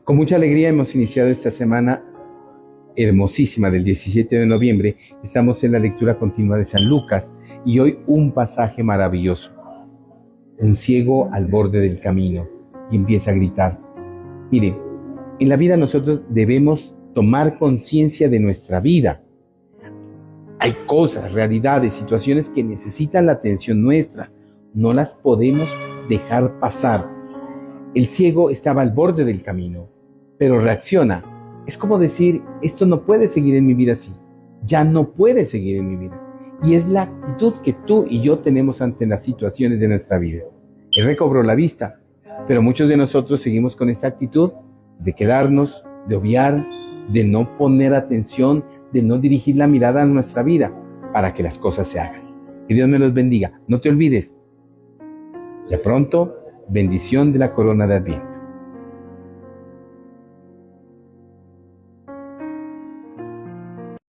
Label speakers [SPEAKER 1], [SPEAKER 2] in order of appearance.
[SPEAKER 1] Con mucha alegría hemos iniciado esta semana hermosísima del 17 de noviembre. Estamos en la lectura continua de San Lucas y hoy un pasaje maravilloso. Un ciego al borde del camino y empieza a gritar. Mire, en la vida nosotros debemos tomar conciencia de nuestra vida. Hay cosas, realidades, situaciones que necesitan la atención nuestra. No las podemos dejar pasar. El ciego estaba al borde del camino, pero reacciona. Es como decir, esto no puede seguir en mi vida así. Ya no puede seguir en mi vida. Y es la actitud que tú y yo tenemos ante las situaciones de nuestra vida. Él recobró la vista, pero muchos de nosotros seguimos con esta actitud de quedarnos, de obviar, de no poner atención, de no dirigir la mirada a nuestra vida para que las cosas se hagan. Que Dios me los bendiga. No te olvides. Ya pronto, bendición de la corona de Adviento.